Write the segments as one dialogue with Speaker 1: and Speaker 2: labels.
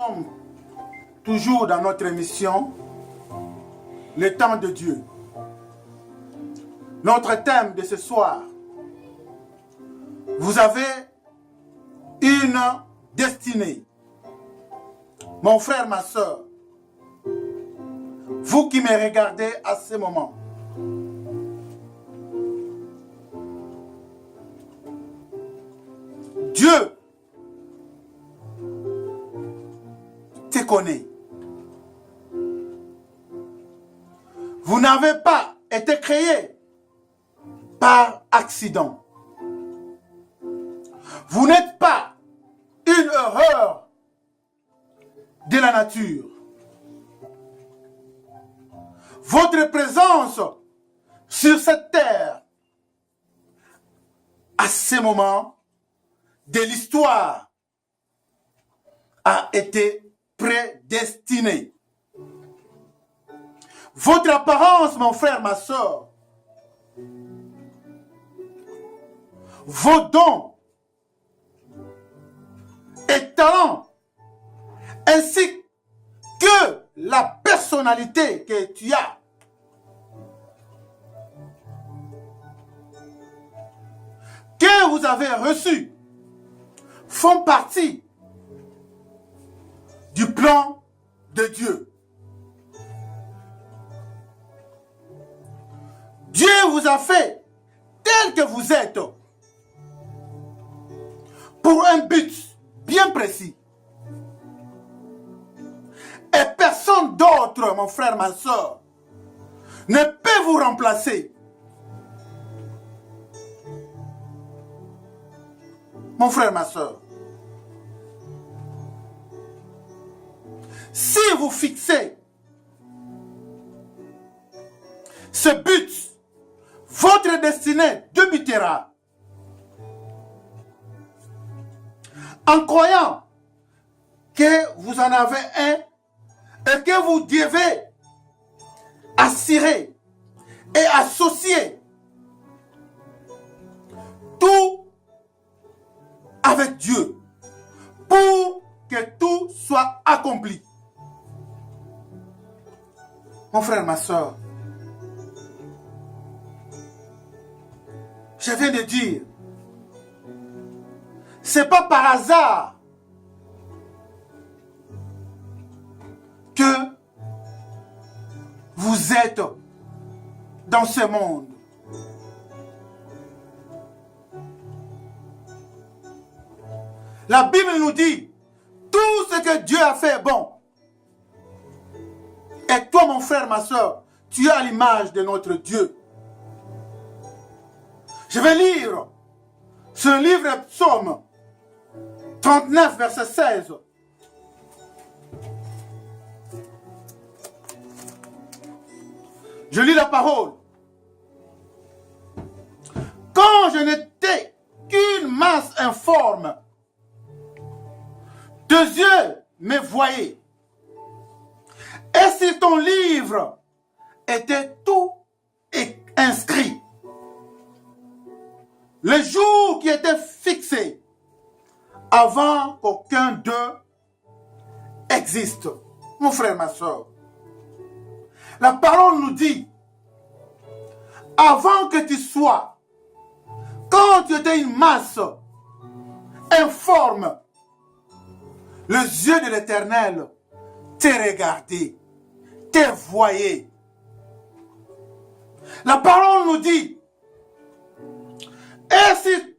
Speaker 1: Nous sommes toujours dans notre émission, le temps de Dieu. Notre thème de ce soir, vous avez une destinée. Mon frère, ma soeur, vous qui me regardez à ce moment, Dieu te connaît. Vous n'avez pas été créé par accident. Vous n'êtes pas une erreur de la nature. Votre présence sur cette terre, à ce moment de l'histoire, a été prédestinée. Votre apparence, mon frère, ma soeur, vos dons et talents, ainsi que la personnalité que tu as, que vous avez reçu, font partie du plan de Dieu. Dieu vous a fait tel que vous êtes pour un but bien précis. Et personne d'autre, mon frère, ma soeur, ne peut vous remplacer. Mon frère, ma soeur, si vous fixez ce but, votre destinée débutera. En croyant que vous en avez un et que vous devez assurer et associer tout avec Dieu pour que tout soit accompli. Mon frère, ma soeur, je viens de dire, c'est pas par hasard que vous êtes dans ce monde. La Bible nous dit, tout ce que Dieu a fait est bon. Et toi, mon frère, ma soeur, tu es à l'image de notre Dieu. Je vais lire ce livre Psaume 39, verset 16. Je lis la parole. Quand je n'étais qu'une masse informe, tes yeux me voyaient. Et si ton livre était tout inscrit, le jour qui était fixé avant qu'aucun d'eux existe. Mon frère, ma soeur, la parole nous dit, avant que tu sois, quand tu étais une masse informe, les yeux de l'Éternel te regardaient, te voyaient. La parole nous dit, et si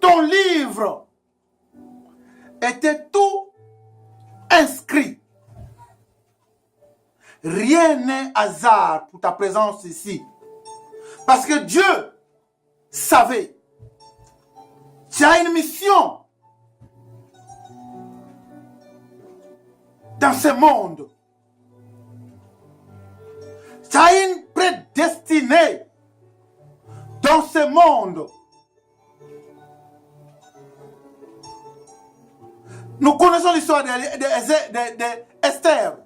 Speaker 1: ton livre était tout inscrit, rien n'est hasard pour ta présence ici. Parce que Dieu savait, tu as une mission dans ce monde. Tu as une prédestinée dans ce monde. Nous connaissons l'histoire d'Esther.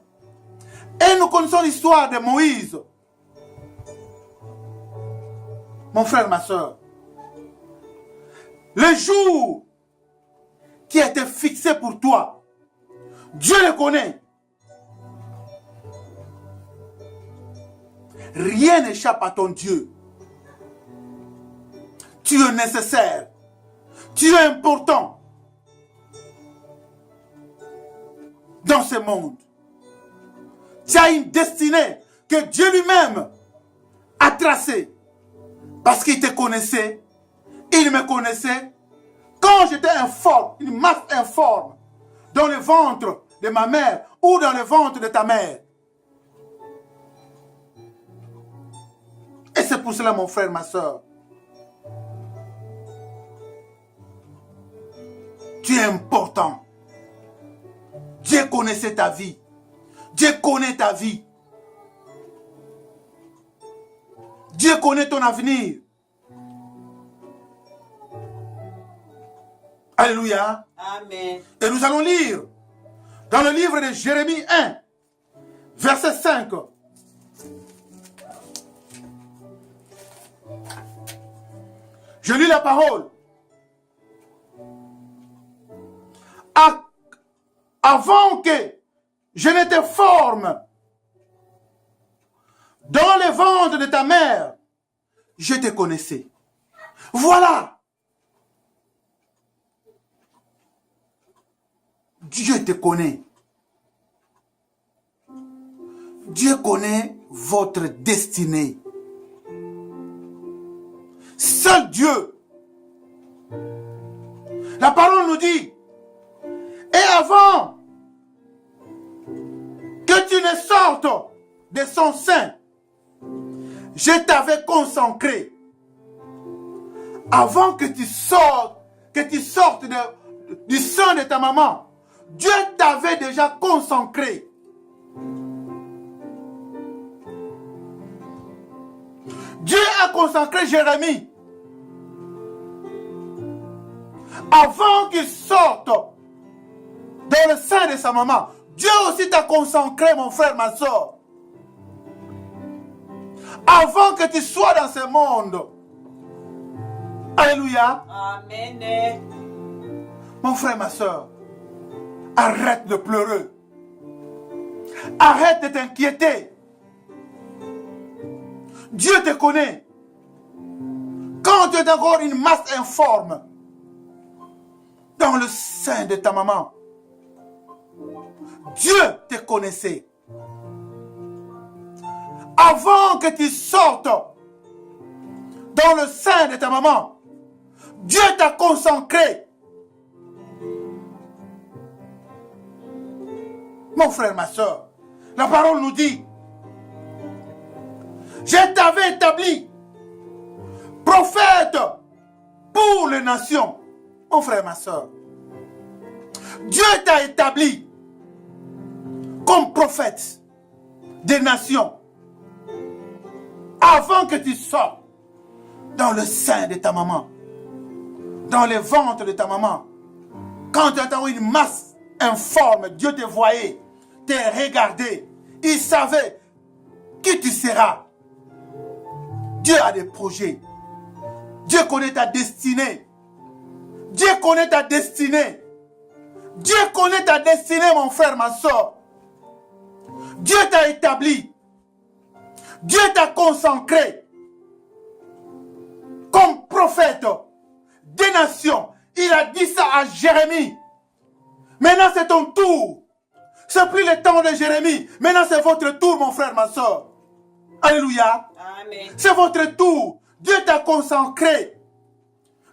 Speaker 1: Et nous connaissons l'histoire de Moïse. Mon frère, ma soeur, le jour qui était fixé pour toi, Dieu les connaît. Rien n'échappe à ton Dieu. Tu es nécessaire. Tu es important dans ce monde. Tu as une destinée que Dieu lui-même a tracée. Parce qu'il te connaissait. Il me connaissait. Quand j'étais informe, une masse informe, dans le ventre de ma mère ou dans le ventre de ta mère. Et c'est pour cela, mon frère, ma soeur, tu es important. Dieu connaissait ta vie. Dieu connaît ta vie. Dieu connaît ton avenir. Alléluia.
Speaker 2: Amen.
Speaker 1: Et nous allons lire dans le livre de Jérémie 1, verset 5. Je lis la parole. Avant que je ne te forme dans le ventre de ta mère, je te connaissais. Voilà. Dieu te connaît. Dieu connaît votre destinée. Seul Dieu. La parole nous dit, et avant que tu ne sortes de son sein, je t'avais consacré. Avant que tu sortes du sein de ta maman, Dieu t'avait déjà consacré. Dieu a consacré Jérémie. Avant qu'il sorte dans le sein de sa maman, Dieu aussi t'a consacré, mon frère, ma soeur. Avant que tu sois dans ce monde. Alléluia.
Speaker 2: Amen.
Speaker 1: Mon frère, ma soeur, arrête de pleurer. Arrête de t'inquiéter. Dieu te connaît. Quand tu es encore une masse informe dans le sein de ta maman, Dieu te connaissait. Avant que tu sortes dans le sein de ta maman, Dieu t'a consacré. Mon frère, ma soeur, la parole nous dit, je t'avais établi prophète pour les nations. Mon frère, ma soeur, Dieu t'a établi comme prophète des nations avant que tu sortes dans le sein de ta maman, dans le ventre de ta maman. Quand tu as une masse informe, Dieu te voyait, te regardait, il savait qui tu seras. Dieu a des projets. Dieu connaît ta destinée. Dieu connaît ta destinée. Dieu connaît ta destinée, mon frère, ma soeur. Dieu t'a établi. Dieu t'a consacré comme prophète des nations. Il a dit ça à Jérémie. Maintenant, c'est ton tour. C'est plus le temps de Jérémie. Maintenant, c'est votre tour, mon frère, ma soeur. Alléluia.
Speaker 2: Amen.
Speaker 1: C'est votre tour. Dieu t'a consacré.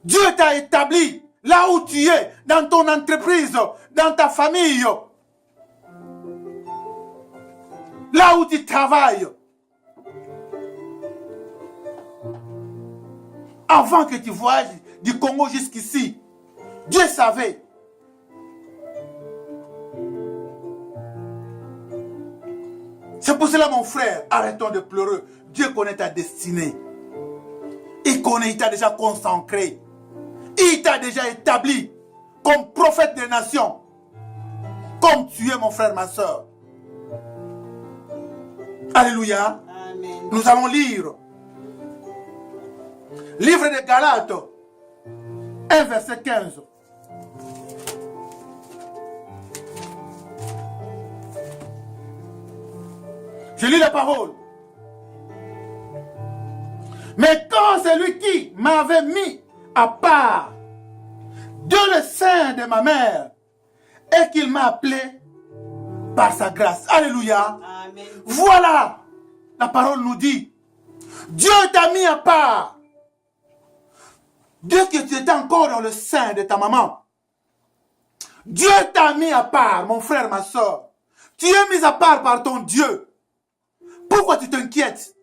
Speaker 1: Dieu t'a établi là où tu es, dans ton entreprise, dans ta famille, là où tu travailles. Avant que tu voyages du Congo jusqu'ici, Dieu savait. C'est pour cela, mon frère, arrêtons de pleurer. Dieu connaît ta destinée. Il connaît, il t'a déjà consacré. Il t'a déjà établi comme prophète des nations. Comme tu es, mon frère, ma soeur. Alléluia.
Speaker 2: Amen.
Speaker 1: Nous allons lire. Livre de Galates, 1 verset 15. Je lis la parole. Mais quand celui qui m'avait mis à part de le sein de ma mère et qu'il m'a appelé par sa grâce. Alléluia.
Speaker 2: Amen.
Speaker 1: Voilà, la parole nous dit, Dieu t'a mis à part. Dès que tu étais encore dans le sein de ta maman, Dieu t'a mis à part, mon frère, ma soeur. Tu es mis à part par ton Dieu. Pourquoi tu t'inquiètes?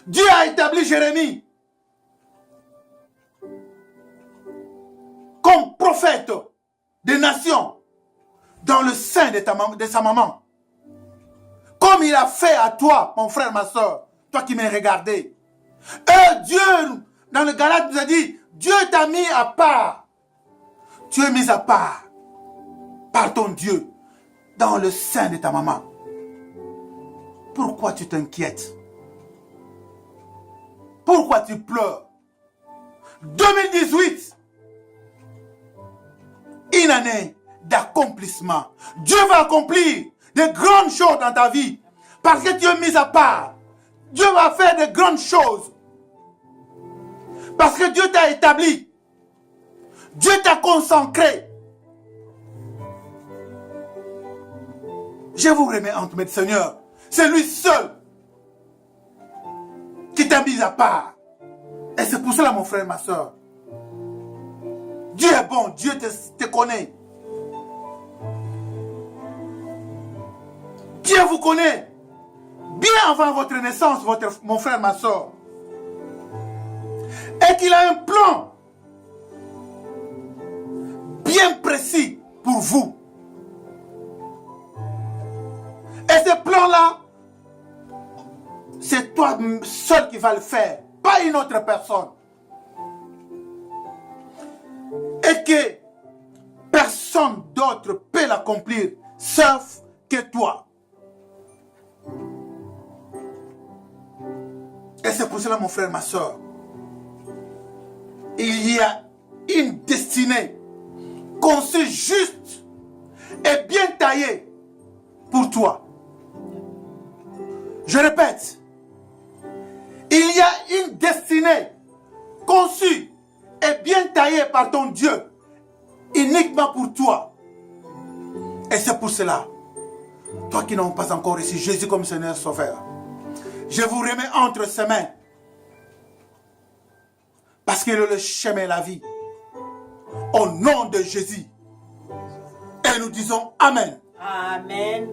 Speaker 1: Dieu a établi Jérémie comme prophète des nations dans le sein de sa maman. Comme il a fait à toi, mon frère, ma soeur, toi qui m'as regardé. Et Dieu, dans le Galate, nous a dit, Dieu t'a mis à part. Tu es mis à part par ton Dieu dans le sein de ta maman. Pourquoi tu t'inquiètes? Pourquoi tu pleures? 2018, une année d'accomplissement. Dieu va accomplir de grandes choses dans ta vie parce que tu es mis à part. Dieu va faire de grandes choses parce que Dieu t'a établi. Dieu t'a consacré. Je vous remets entre mes seigneurs. C'est lui seul qui t'a mis à part. Et c'est pour cela, mon frère, ma soeur. Dieu est bon, Dieu te connaît. Dieu vous connaît. Bien avant votre naissance, mon frère, ma soeur. Et qu'il a un plan bien précis pour vous. Et ce plan-là, c'est toi seul qui vas le faire, pas une autre personne. Et que personne d'autre peut l'accomplir, sauf que toi. Et c'est pour cela, mon frère, ma soeur, il y a une destinée conçue juste et bien taillée pour toi. Je répète, il y a une destinée conçue et bien taillée par ton Dieu, uniquement pour toi. Et c'est pour cela, toi qui n'as pas encore reçu Jésus comme Seigneur Sauveur, je vous remets entre ses mains, parce qu'il est le chemin et la vie. Au nom de Jésus. Et nous disons Amen.
Speaker 2: Amen.